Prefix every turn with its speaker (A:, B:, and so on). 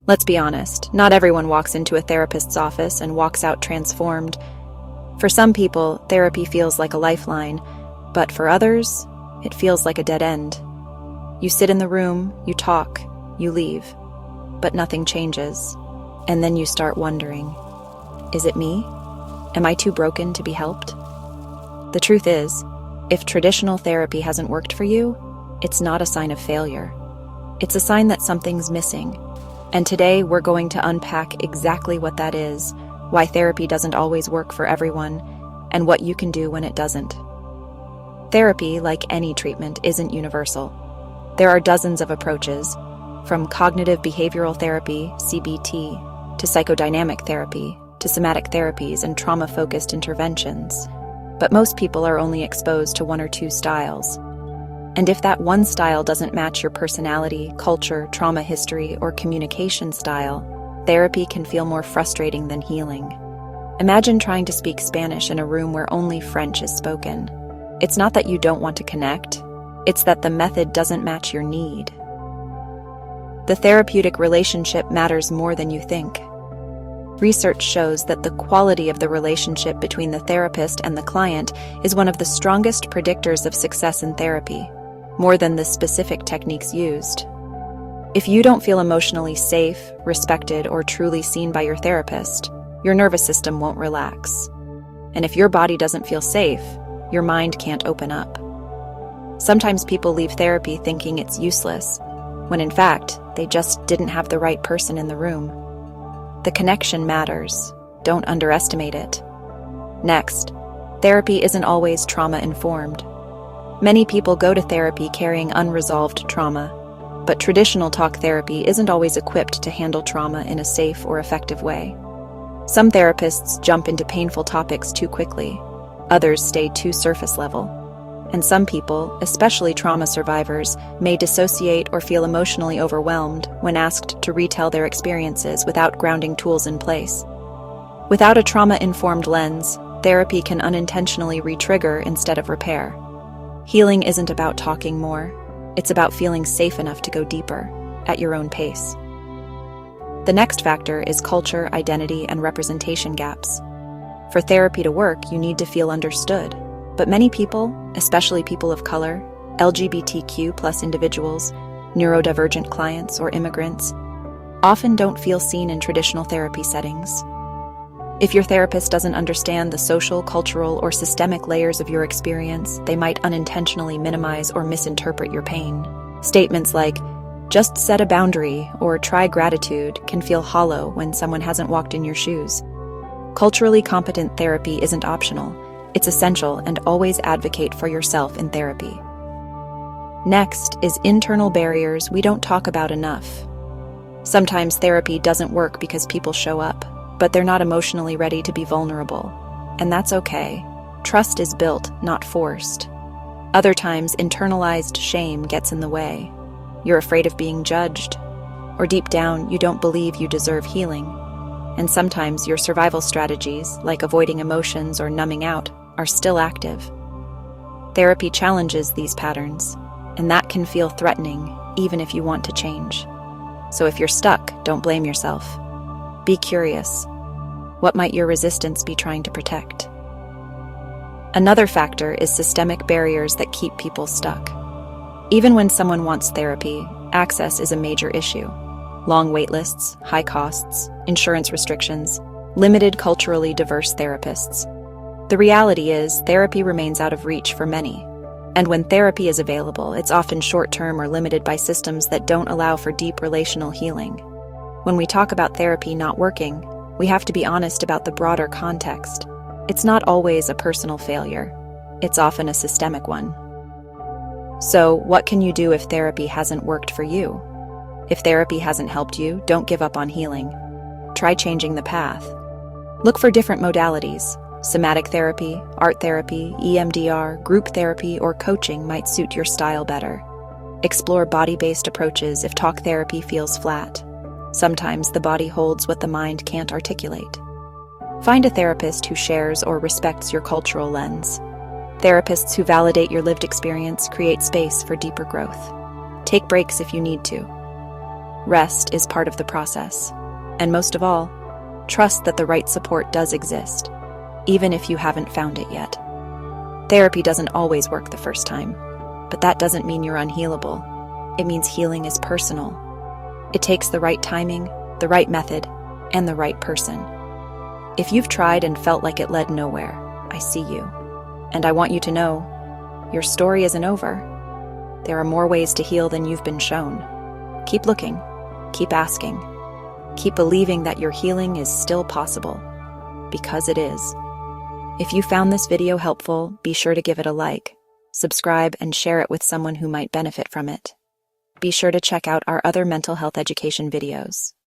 A: Let's be honest, not everyone walks into a therapist's office and walks out transformed. For some people, therapy feels like a lifeline, but for others, it feels like a dead end. You sit in the room, you talk, you leave, but nothing changes. And then you start wondering, is it me? Am I too broken to be helped? The truth is, if traditional therapy hasn't worked for you, it's not a sign of failure. It's a sign that something's missing. And today we're going to unpack exactly what that is, why therapy doesn't always work for everyone, and what you can do when it doesn't. Therapy, like any treatment, isn't universal. There are dozens of approaches, from cognitive behavioral therapy, CBT, to psychodynamic therapy, to somatic therapies and trauma-focused interventions. But most people are only exposed to one or two styles. And if that one style doesn't match your personality, culture, trauma history, or communication style, therapy can feel more frustrating than healing. Imagine trying to speak Spanish in a room where only French is spoken. It's not that you don't want to connect, it's that the method doesn't match your need. The therapeutic relationship matters more than you think. Research shows that the quality of the relationship between the therapist and the client is one of the strongest predictors of success in therapy, more than the specific techniques used. If you don't feel emotionally safe, respected, or truly seen by your therapist, your nervous system won't relax. And if your body doesn't feel safe, your mind can't open up. Sometimes people leave therapy thinking it's useless, when in fact, they just didn't have the right person in the room. The connection matters. Don't underestimate it. Next, therapy isn't always trauma-informed. Many people go to therapy carrying unresolved trauma, but traditional talk therapy isn't always equipped to handle trauma in a safe or effective way. Some therapists jump into painful topics too quickly, others stay too surface level, and some people, especially trauma survivors, may dissociate or feel emotionally overwhelmed when asked to retell their experiences without grounding tools in place. Without a trauma-informed lens, therapy can unintentionally re-trigger instead of repair. Healing isn't about talking more, it's about feeling safe enough to go deeper, at your own pace. The next factor is culture, identity, and representation gaps. For therapy to work, you need to feel understood, but many people, especially people of color, LGBTQ+ individuals, neurodivergent clients, or immigrants, often don't feel seen in traditional therapy settings. If your therapist doesn't understand the social, cultural, or systemic layers of your experience, they might unintentionally minimize or misinterpret your pain. Statements like, "Just set a boundary," or "try gratitude," can feel hollow when someone hasn't walked in your shoes. Culturally competent therapy isn't optional. It's essential, and always advocate for yourself in therapy. Next is internal barriers we don't talk about enough. Sometimes therapy doesn't work because people show up, but they're not emotionally ready to be vulnerable. And that's okay. Trust is built, not forced. Other times, internalized shame gets in the way. You're afraid of being judged, or deep down, you don't believe you deserve healing. And sometimes your survival strategies, like avoiding emotions or numbing out, are still active. Therapy challenges these patterns, and that can feel threatening, even if you want to change. So if you're stuck, don't blame yourself. Be curious. What might your resistance be trying to protect? Another factor is systemic barriers that keep people stuck. Even when someone wants therapy, access is a major issue. Long wait lists, high costs, insurance restrictions, limited culturally diverse therapists. The reality is, therapy remains out of reach for many. And when therapy is available, it's often short-term or limited by systems that don't allow for deep relational healing. When we talk about therapy not working, we have to be honest about the broader context. It's not always a personal failure. It's often a systemic one. So, what can you do if therapy hasn't worked for you? If therapy hasn't helped you, don't give up on healing. Try changing the path. Look for different modalities. Somatic therapy, art therapy, EMDR, group therapy, or coaching might suit your style better. Explore body-based approaches if talk therapy feels flat. Sometimes the body holds what the mind can't articulate. Find a therapist who shares or respects your cultural lens. Therapists who validate your lived experience create space for deeper growth. Take breaks if you need to. Rest is part of the process. And most of all, trust that the right support does exist, even if you haven't found it yet. Therapy doesn't always work the first time, but that doesn't mean you're unhealable. It means healing is personal. It takes the right timing, the right method, and the right person. If you've tried and felt like it led nowhere, I see you. And I want you to know, your story isn't over. There are more ways to heal than you've been shown. Keep looking, keep asking, keep believing that your healing is still possible, because it is. If you found this video helpful, be sure to give it a like, subscribe, and share it with someone who might benefit from it. Be sure to check out our other mental health education videos.